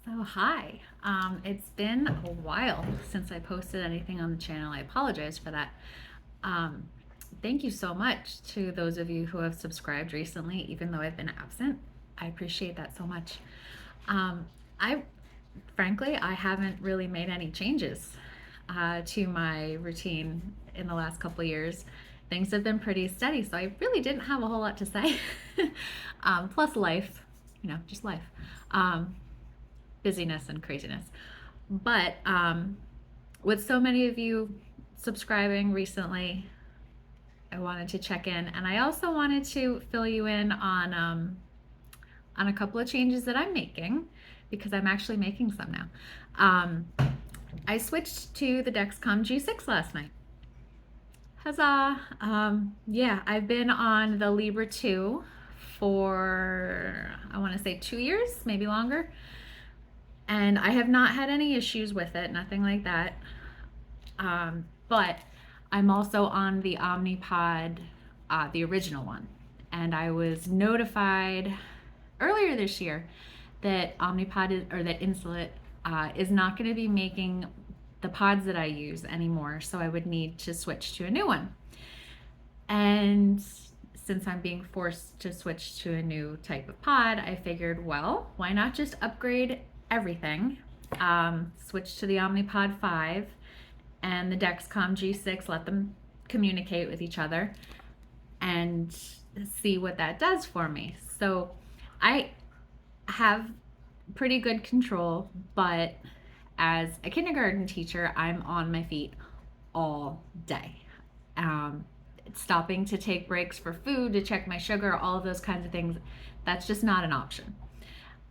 So hi, it's been a while since I posted anything on the channel. I apologize for that. Um, Thank you so much to those of you who have subscribed recently, even though I've been absent. I appreciate that so much. Um, I frankly, I haven't really made any changes to my routine in the last couple of years. Things have been pretty steady, so I really didn't have a whole lot to say. Plus life, just life. Um, Busyness and craziness. But with so many of you subscribing recently, I wanted to check in, and I also wanted to fill you in on a couple of changes that I'm making because I'm actually making some now. Um, I switched to the Dexcom G6 last night. Huzzah! Yeah, I've been on the Libre 2 for, I want to say 2 years, maybe longer. And I have not had any issues with it, nothing like that. But I'm also on the Omnipod, the original one. And I was notified earlier this year that that Insulet is not going to be making the pods that I use anymore. So I would need to switch to a new one. And since I'm being forced to switch to a new type of pod, I figured, well, why not just upgrade everything? Switch to the Omnipod 5 and the Dexcom G6, let them communicate with each other and see what that does for me. So I have pretty good control, but as a kindergarten teacher, I'm on my feet all day. Stopping to take breaks for food, to check my sugar, all of those kinds of things, that's just not an option.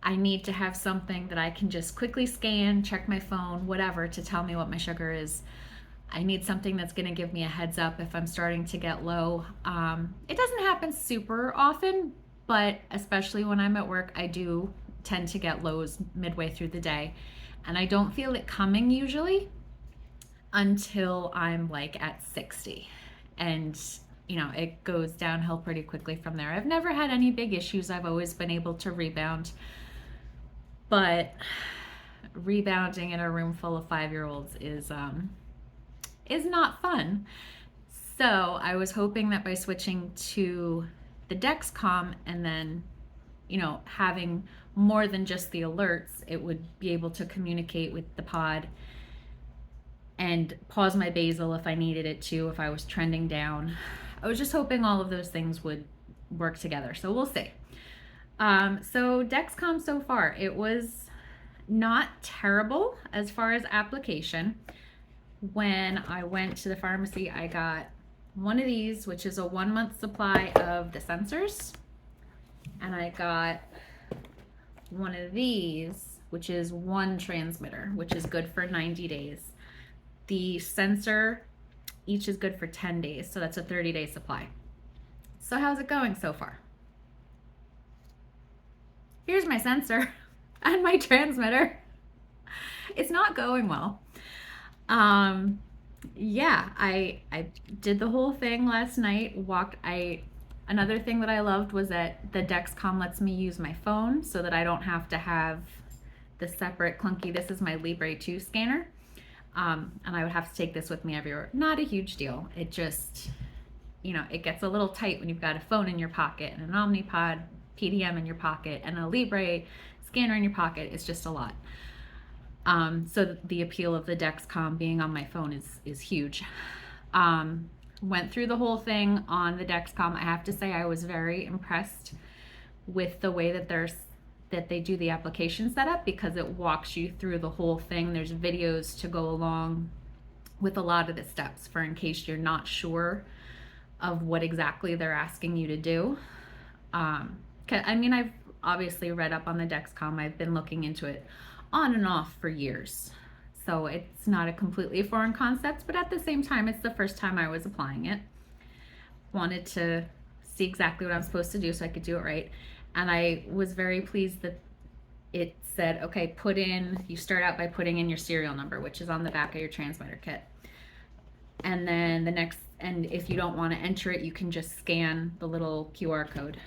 I need to have something that I can just quickly scan, check my phone, whatever, to tell me what my sugar is. I need something that's going to give me a heads up if I'm starting to get low. It doesn't happen super often, but especially when I'm at work, I do tend to get lows midway through the day. And I don't feel it coming usually until I'm like at 60. And it goes downhill pretty quickly from there. I've never had any big issues. I've always been able to rebound. But rebounding in a room full of 5-year-olds is not fun. So I was hoping that by switching to the Dexcom and then, having more than just the alerts, it would be able to communicate with the pod and pause my basal if I needed it to, if I was trending down. I was just hoping all of those things would work together. So we'll see. So Dexcom so far, it was not terrible as far as application. When I went to the pharmacy, I got one of these, which is a 1-month supply of the sensors. And I got one of these, which is one transmitter, which is good for 90 days. The sensor each is good for 10 days, so that's a 30-day supply. So how's it going so far? Here's my sensor and my transmitter. It's not going well. Yeah, I did the whole thing last night. Another thing that I loved was that the Dexcom lets me use my phone so that I don't have to have the separate clunky, this is my Libre 2 scanner. And I would have to take this with me everywhere. Not a huge deal. It just, it gets a little tight when you've got a phone in your pocket and an Omnipod PDM in your pocket and a Libre scanner in your pocket. It's just a lot. So the appeal of the Dexcom being on my phone is huge. Went through the whole thing on the Dexcom. I have to say I was very impressed with the way that they do the application setup, because it walks you through the whole thing. There's videos to go along with a lot of the steps for in case you're not sure of what exactly they're asking you to do. I've obviously read up on the Dexcom. I've been looking into it on and off for years. So it's not a completely foreign concept, but at the same time, it's the first time I was applying it. Wanted to see exactly what I'm supposed to do so I could do it right. And I was very pleased that it said, okay, you start out by putting in your serial number, which is on the back of your transmitter kit. And then and if you don't want to enter it, you can just scan the little QR code.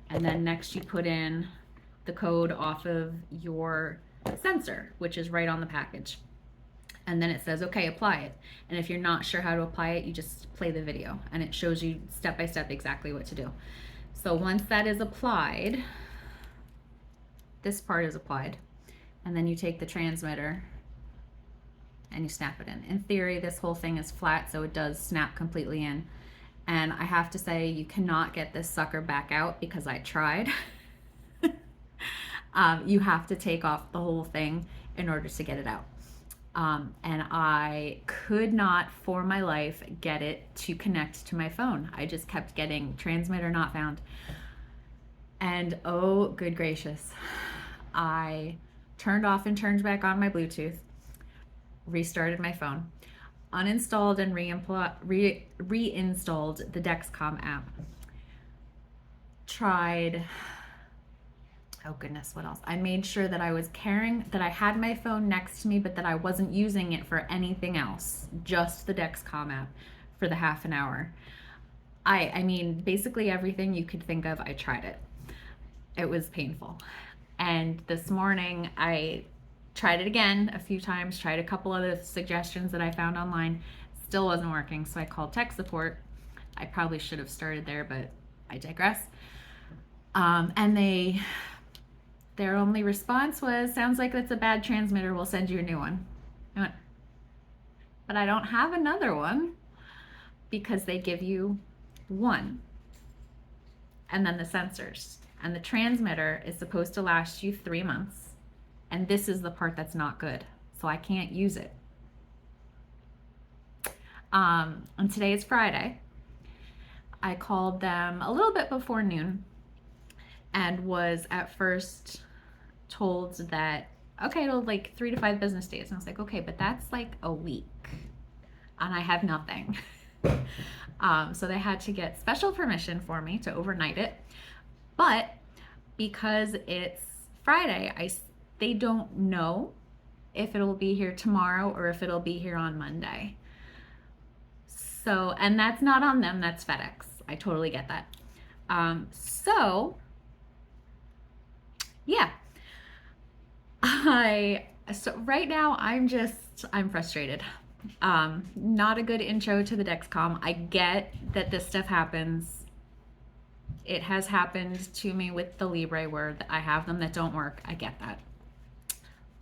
And then next you put in the code off of your sensor, which is right on the package. And then it says, okay, apply it. And if you're not sure how to apply it, you just play the video and it shows you step by step exactly what to do. So once that is applied, this part is applied, and then you take the transmitter and you snap it in. In theory, this whole thing is flat, so it does snap completely in. And I have to say, you cannot get this sucker back out because I tried. You have to take off the whole thing in order to get it out. And I could not for my life get it to connect to my phone. I just kept getting transmitter not found. And oh, good gracious. I turned off and turned back on my Bluetooth, restarted my phone, uninstalled and reinstalled the Dexcom app. Tried, oh goodness, what else? I made sure that I was that I had my phone next to me, but that I wasn't using it for anything else, just the Dexcom app for the half an hour. I mean, basically everything you could think of, I tried it. It was painful. And this morning I tried it again a few times, tried a couple other suggestions that I found online, still wasn't working. So I called tech support. I probably should have started there, but I digress. And their only response was, sounds like that's a bad transmitter, we'll send you a new one. I went, but I don't have another one, because they give you one. And then the sensors. And the transmitter is supposed to last you 3 months. And this is the part that's not good. So I can't use it. And today is Friday. I called them a little bit before noon and was at first told that, okay, it'll like 3 to 5 business days. And I was like, okay, but that's like a week and I have nothing. So they had to get special permission for me to overnight it. But because it's Friday, they don't know if it'll be here tomorrow or if it'll be here on Monday. So, and that's not on them, that's FedEx. I totally get that. So yeah, so right now I'm frustrated. Not a good intro to the Dexcom. I get that this stuff happens. It has happened to me with the Libre where I have them that don't work. I get that.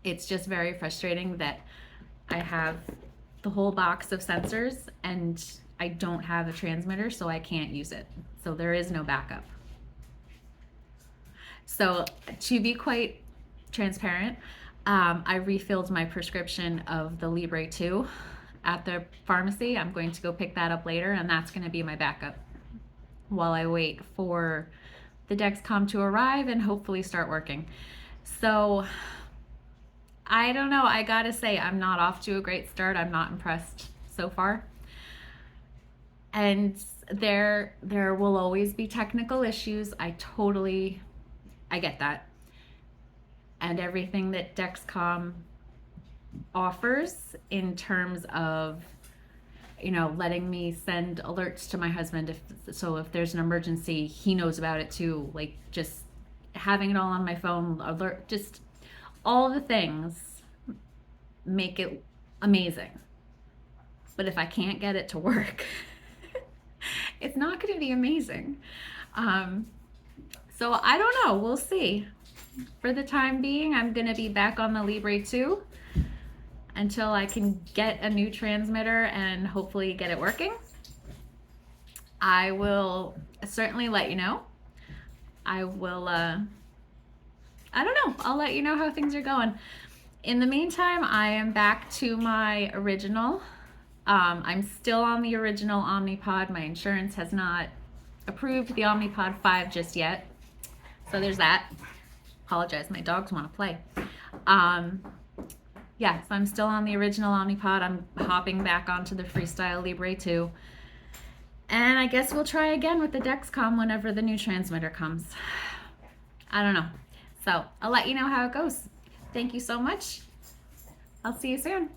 It's just very frustrating that I have the whole box of sensors and I don't have a transmitter, so I can't use it. So there is no backup. So to be quite transparent, I refilled my prescription of the Libre 2 at the pharmacy. I'm going to go pick that up later, and that's going to be my backup while I wait for the Dexcom to arrive and hopefully start working. So I don't know, I gotta say, I'm not off to a great start. I'm not impressed so far. And there will always be technical issues. I get that. And everything that Dexcom offers in terms of, you know, letting me send alerts to my husband if there's an emergency, he knows about it too. Like, just having it all on my phone, alert, just all the things make it amazing. But if I can't get it to work, it's not going to be amazing. So I don't know, we'll see. For the time being, I'm going to be back on the Libre 2 until I can get a new transmitter and hopefully get it working. I will certainly let you know. I will, I don't know, I'll let you know how things are going. In the meantime, I am back to my original. I'm still on the original Omnipod. My insurance has not approved the Omnipod 5 just yet. So there's that. Apologize, my dogs want to play. Yeah, so I'm still on the original Omnipod. I'm hopping back onto the Freestyle Libre 2. And I guess we'll try again with the Dexcom whenever the new transmitter comes. I don't know. So I'll let you know how it goes. Thank you so much. I'll see you soon.